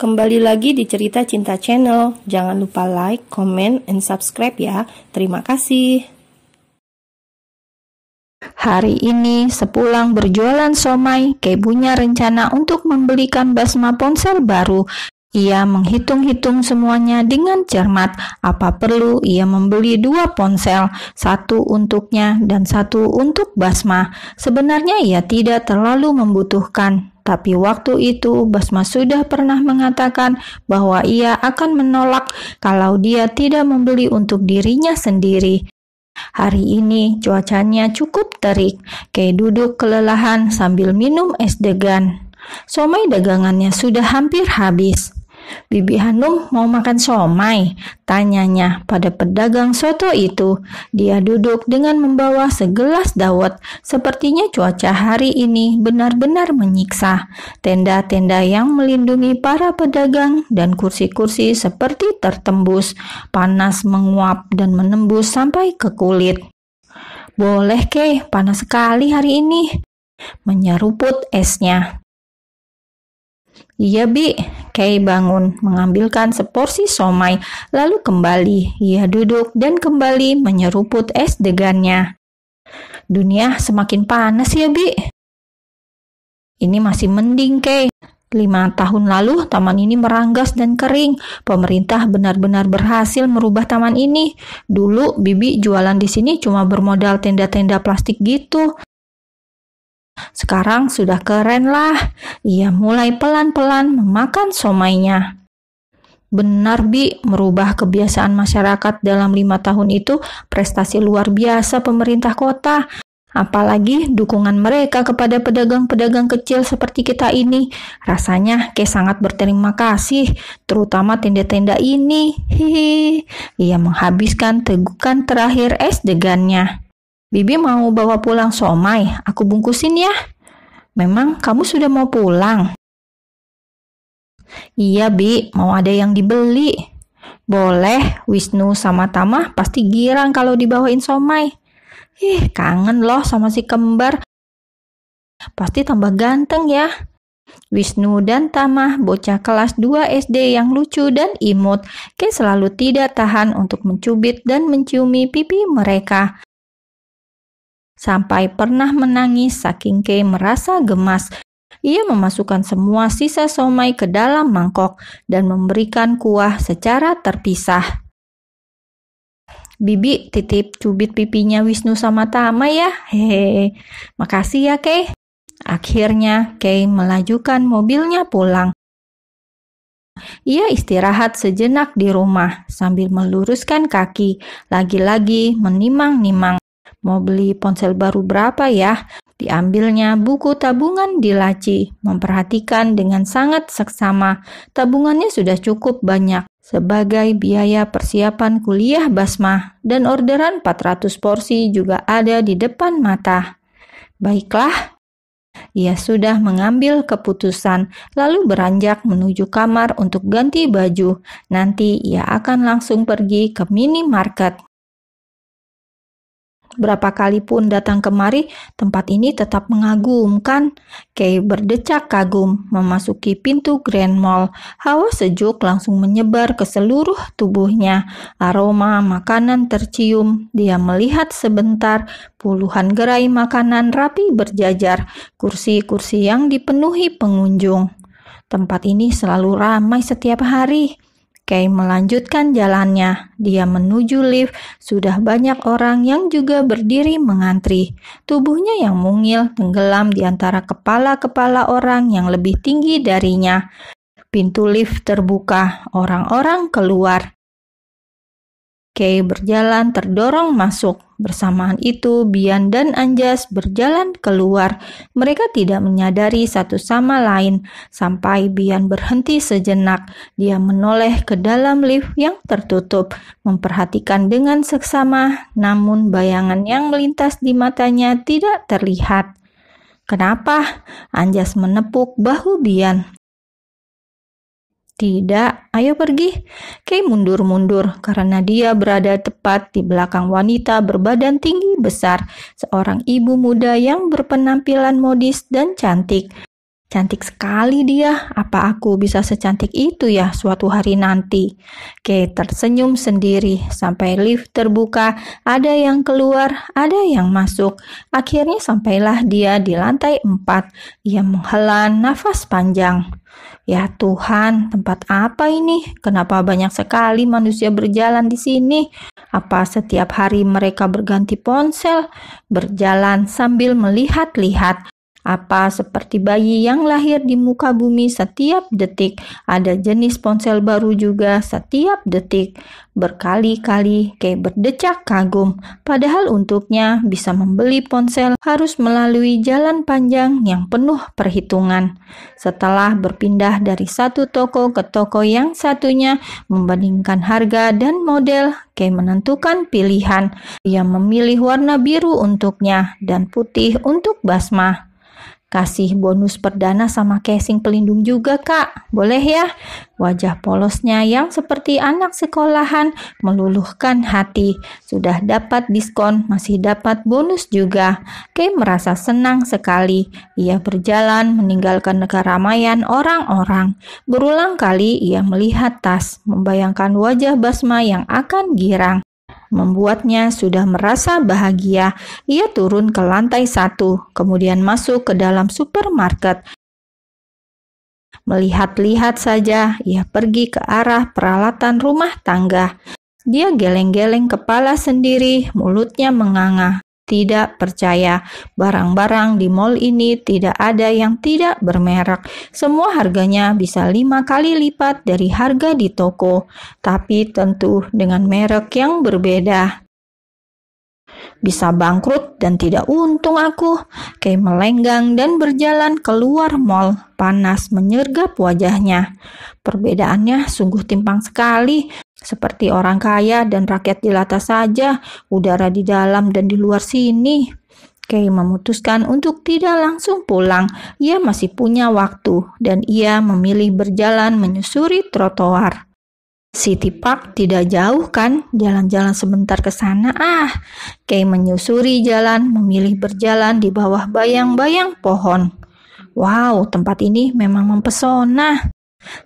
Kembali lagi di Cerita Cinta Channel. Jangan lupa like, comment, and subscribe ya. Terima kasih. Hari ini sepulang berjualan somai, Kay punya rencana untuk membelikan Basma ponsel baru. Ia menghitung-hitung semuanya dengan cermat. Apa perlu ia membeli 2 ponsel, 1 untuknya dan 1 untuk Basma. Sebenarnya ia tidak terlalu membutuhkan. Tapi waktu itu Basma sudah pernah mengatakan bahwa ia akan menolak kalau dia tidak membeli untuk dirinya sendiri. Hari ini cuacanya cukup terik. Kay duduk kelelahan sambil minum es degan. Somai dagangannya sudah hampir habis. "Bibi Hanum mau makan somai?" tanyanya pada pedagang soto itu. Dia duduk dengan membawa segelas dawet. Sepertinya cuaca hari ini benar-benar menyiksa. Tenda-tenda yang melindungi para pedagang dan kursi-kursi seperti tertembus. Panas menguap dan menembus sampai ke kulit. "Boleh Kay, panas sekali hari ini," menyeruput esnya. "Iya Bi." Kay bangun, mengambilkan seporsi somai, lalu kembali. Ia duduk dan kembali menyeruput es degannya. "Dunia semakin panas ya Bi." "Ini masih mending Kay. 5 tahun lalu taman ini meranggas dan kering. Pemerintah benar-benar berhasil merubah taman ini. Dulu Bibi jualan di sini cuma bermodal tenda-tenda plastik gitu. Sekarang sudah keren lah." Ia mulai pelan-pelan memakan somainya. "Benar Bi, merubah kebiasaan masyarakat dalam 5 tahun itu prestasi luar biasa pemerintah kota. Apalagi dukungan mereka kepada pedagang-pedagang kecil seperti kita ini. Rasanya Kay sangat berterima kasih, terutama tenda-tenda ini." Hihi. Ia menghabiskan tegukan terakhir es degannya. "Bibi mau bawa pulang somai, aku bungkusin ya." "Memang kamu sudah mau pulang?" "Iya Bi, mau ada yang dibeli." "Boleh, Wisnu sama Tama pasti girang kalau dibawain somai." Kangen loh sama si kembar. Pasti tambah ganteng ya." Wisnu dan Tama, bocah kelas 2 SD yang lucu dan imut. Kay selalu tidak tahan untuk mencubit dan menciumi pipi mereka. Sampai pernah menangis saking Kay merasa gemas. Ia memasukkan semua sisa somai ke dalam mangkok dan memberikan kuah secara terpisah. "Bibi titip cubit pipinya Wisnu sama Tama ya." "Hehe, makasih ya Kay." Akhirnya Kay melajukan mobilnya pulang. Ia istirahat sejenak di rumah sambil meluruskan kaki. Lagi-lagi menimang-nimang. Mau beli ponsel baru berapa ya? Diambilnya buku tabungan di laci. Memperhatikan dengan sangat seksama. Tabungannya sudah cukup banyak sebagai biaya persiapan kuliah Basma. Dan orderan 400 porsi juga ada di depan mata. Baiklah. Ia sudah mengambil keputusan, lalu beranjak menuju kamar untuk ganti baju. Nanti ia akan langsung pergi ke minimarket. Berapa kali pun datang kemari, tempat ini tetap mengagumkan. Kay berdecak kagum memasuki pintu Grand Mall. Hawa sejuk langsung menyebar ke seluruh tubuhnya. Aroma makanan tercium. Dia melihat sebentar puluhan gerai makanan rapi berjajar. Kursi-kursi yang dipenuhi pengunjung. Tempat ini selalu ramai setiap hari. Kay melanjutkan jalannya. Dia menuju lift. Sudah banyak orang yang juga berdiri mengantri. Tubuhnya yang mungil tenggelam di antara kepala-kepala orang yang lebih tinggi darinya. Pintu lift terbuka. Orang-orang keluar. Kay berjalan terdorong masuk. Bersamaan itu, Bian dan Anjas berjalan keluar. Mereka tidak menyadari satu sama lain. Sampai Bian berhenti sejenak. Dia menoleh ke dalam lift yang tertutup. Memperhatikan dengan seksama, namun bayangan yang melintas di matanya tidak terlihat. "Kenapa?" Anjas menepuk bahu Bian. "Tidak, ayo pergi." Kay mundur-mundur karena dia berada tepat di belakang wanita berbadan tinggi besar, seorang ibu muda yang berpenampilan modis dan cantik. Cantik sekali dia. Apa aku bisa secantik itu ya suatu hari nanti? Kay tersenyum sendiri sampai lift terbuka. Ada yang keluar, ada yang masuk. Akhirnya sampailah dia di lantai 4. Ia menghela nafas panjang. Ya Tuhan, tempat apa ini? Kenapa banyak sekali manusia berjalan di sini? Apa setiap hari mereka berganti ponsel, berjalan sambil melihat-lihat? Apa seperti bayi yang lahir di muka bumi setiap detik, ada jenis ponsel baru juga setiap detik. Berkali-kali Kay berdecak kagum, padahal untuknya bisa membeli ponsel harus melalui jalan panjang yang penuh perhitungan. Setelah berpindah dari satu toko ke toko yang satunya, membandingkan harga dan model, Kay menentukan pilihan. Ia memilih warna biru untuknya dan putih untuk Basma. Kasih bonus perdana sama casing pelindung juga, Kak. Boleh ya? Wajah polosnya yang seperti anak sekolahan meluluhkan hati. Sudah dapat diskon, masih dapat bonus juga. Kay merasa senang sekali. Ia berjalan meninggalkan keramaian orang-orang. Berulang kali ia melihat tas, membayangkan wajah Basma yang akan girang. Membuatnya sudah merasa bahagia. Ia turun ke lantai 1, kemudian masuk ke dalam supermarket. Melihat-lihat saja, ia pergi ke arah peralatan rumah tangga. Dia geleng-geleng kepala sendiri, mulutnya menganga. Tidak percaya, barang-barang di mall ini tidak ada yang tidak bermerek. Semua harganya bisa 5 kali lipat dari harga di toko, tapi tentu dengan merek yang berbeda. Bisa bangkrut dan tidak untung aku. Kay melenggang dan berjalan keluar mall. Panas menyergap wajahnya. Perbedaannya sungguh timpang sekali. Seperti orang kaya dan rakyat jelata saja. Udara di dalam dan di luar sini. Kay memutuskan untuk tidak langsung pulang. Ia masih punya waktu dan ia memilih berjalan menyusuri trotoar. City Park tidak jauh kan? Jalan-jalan sebentar ke sana. Kay menyusuri jalan, memilih berjalan di bawah bayang-bayang pohon. Wow, tempat ini memang mempesona.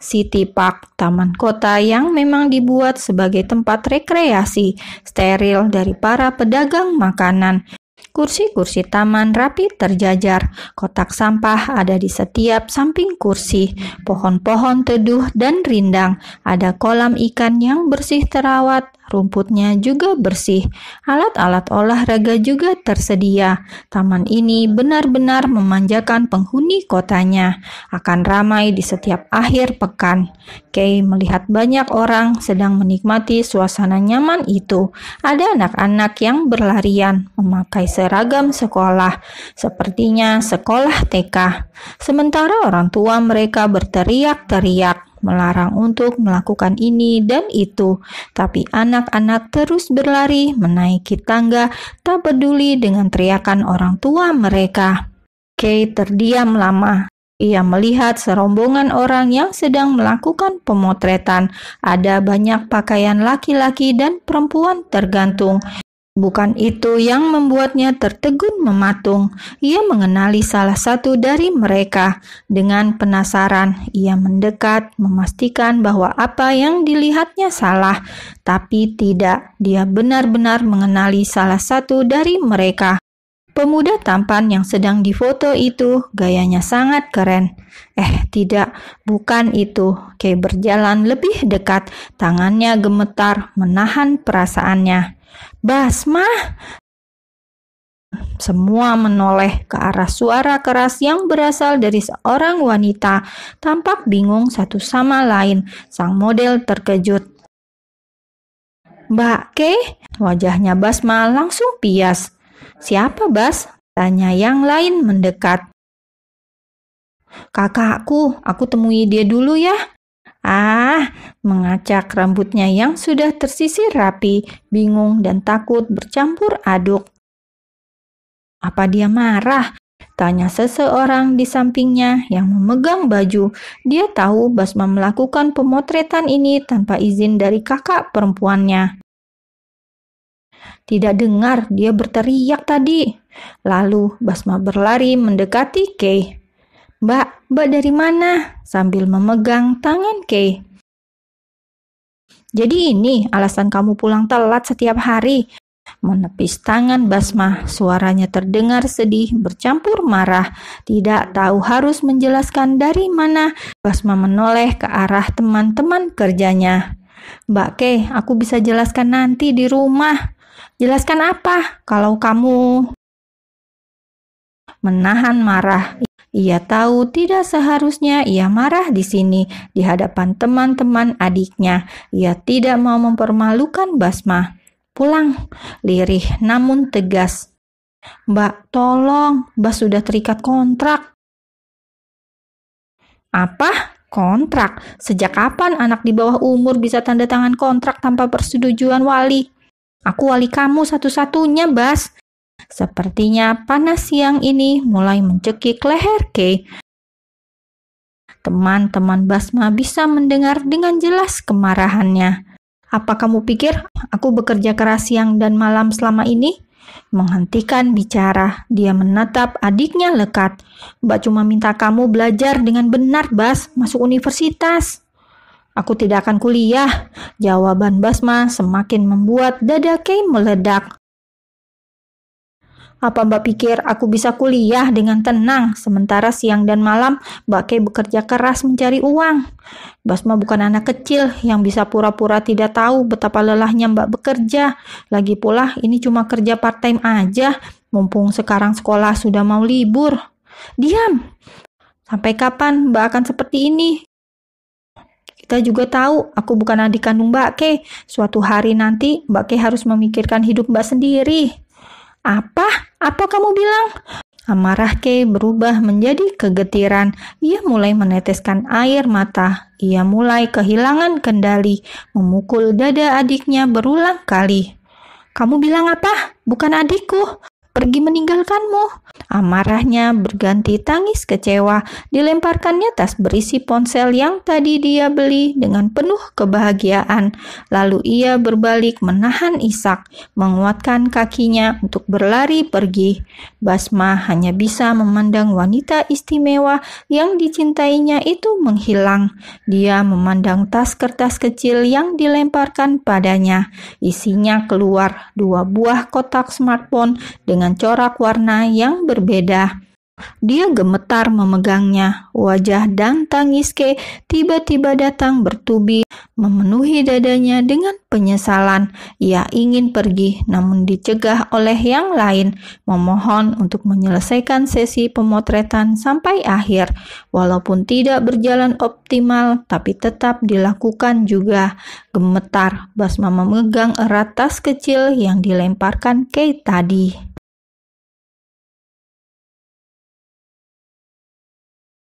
City Park, taman kota yang memang dibuat sebagai tempat rekreasi, steril dari para pedagang makanan. Kursi-kursi taman rapi terjajar, kotak sampah ada di setiap samping kursi, pohon-pohon teduh dan rindang, ada kolam ikan yang bersih terawat, rumputnya juga bersih, alat-alat olahraga juga tersedia. Taman ini benar-benar memanjakan penghuni kotanya, akan ramai di setiap akhir pekan. Kay melihat banyak orang sedang menikmati suasana nyaman itu. Ada anak-anak yang berlarian, memakai seragam sekolah, sepertinya sekolah TK. Sementara orang tua mereka berteriak-teriak, melarang untuk melakukan ini dan itu. Tapi anak-anak terus berlari, menaiki tangga, tak peduli dengan teriakan orang tua mereka. Kay terdiam lama. Ia melihat serombongan orang yang sedang melakukan pemotretan. Ada banyak pakaian laki-laki dan perempuan tergantung. Bukan itu yang membuatnya tertegun mematung. Ia mengenali salah satu dari mereka. Dengan penasaran, ia mendekat, memastikan bahwa apa yang dilihatnya salah. Tapi tidak, dia benar-benar mengenali salah satu dari mereka. Pemuda tampan yang sedang difoto itu gayanya sangat keren. Tidak, bukan itu. Kay berjalan lebih dekat, tangannya gemetar menahan perasaannya. Basma! Semua menoleh ke arah suara keras yang berasal dari seorang wanita. Tampak bingung satu sama lain. Sang model terkejut. Mbak Kay? Wajahnya Basma langsung pias. Siapa, Bas? Tanya yang lain mendekat. Kakakku, aku temui dia dulu ya. Mengacak rambutnya yang sudah tersisir rapi, bingung dan takut bercampur aduk. Apa dia marah? Tanya seseorang di sampingnya yang memegang baju. Dia tahu Basma melakukan pemotretan ini tanpa izin dari kakak perempuannya. Tidak dengar, dia berteriak tadi. Lalu Basma berlari mendekati Kay. Mbak dari mana?" sambil memegang tangan Kay. "Jadi ini alasan kamu pulang telat setiap hari?" Menepis tangan Basma, suaranya terdengar sedih bercampur marah. Tidak tahu harus menjelaskan dari mana, Basma menoleh ke arah teman-teman kerjanya. "Mbak Kay, aku bisa jelaskan nanti di rumah." "Jelaskan apa? Kalau kamu..." Menahan marah. Ia tahu tidak seharusnya ia marah di sini di hadapan teman-teman adiknya. Ia tidak mau mempermalukan Basma. "Pulang," lirih namun tegas. "Mbak, tolong, Bas sudah terikat kontrak." "Apa? Kontrak? Sejak kapan anak di bawah umur bisa tanda tangan kontrak tanpa persetujuan wali?" "Aku wali kamu satu-satunya, Bas." Sepertinya panas siang ini mulai mencekik leher Kay. Teman-teman Basma bisa mendengar dengan jelas kemarahannya. "Apa kamu pikir aku bekerja keras siang dan malam selama ini?" Menghentikan bicara, dia menatap adiknya lekat. "Mbak cuma minta kamu belajar dengan benar, Bas, masuk universitas." "Aku tidak akan kuliah." Jawaban Basma semakin membuat dada Kay meledak. "Apa Mbak pikir aku bisa kuliah dengan tenang, sementara siang dan malam Mbak Kay bekerja keras mencari uang?" "Basma bukan anak kecil yang bisa pura-pura tidak tahu betapa lelahnya Mbak bekerja. Lagi pula ini cuma kerja part-time aja, mumpung sekarang sekolah sudah mau libur." "Diam! Sampai kapan Mbak akan seperti ini? Kita juga tahu aku bukan adik kandung Mbak Kay. Suatu hari nanti Mbak Kay harus memikirkan hidup Mbak sendiri." "Apa? Apa kamu bilang?" Amarah Kay berubah menjadi kegetiran. Ia mulai meneteskan air mata. Ia mulai kehilangan kendali, memukul dada adiknya berulang kali. "Kamu bilang apa? Bukan adikku. Pergi meninggalkanmu." Amarahnya berganti tangis kecewa. Dilemparkannya tas berisi ponsel yang tadi dia beli dengan penuh kebahagiaan. Lalu ia berbalik menahan isak, menguatkan kakinya untuk berlari pergi. Basma hanya bisa memandang wanita istimewa yang dicintainya itu menghilang. Dia memandang tas kertas kecil yang dilemparkan padanya. Isinya keluar 2 buah kotak smartphone dengan corak warna yang berbeda. Dia gemetar memegangnya. Wajah dan tangis Kay tiba-tiba datang bertubi memenuhi dadanya dengan penyesalan. Ia ingin pergi namun dicegah oleh yang lain, memohon untuk menyelesaikan sesi pemotretan sampai akhir. Walaupun tidak berjalan optimal tapi tetap dilakukan juga. Gemetar, Basma memegang erat tas kecil yang dilemparkan Kay tadi.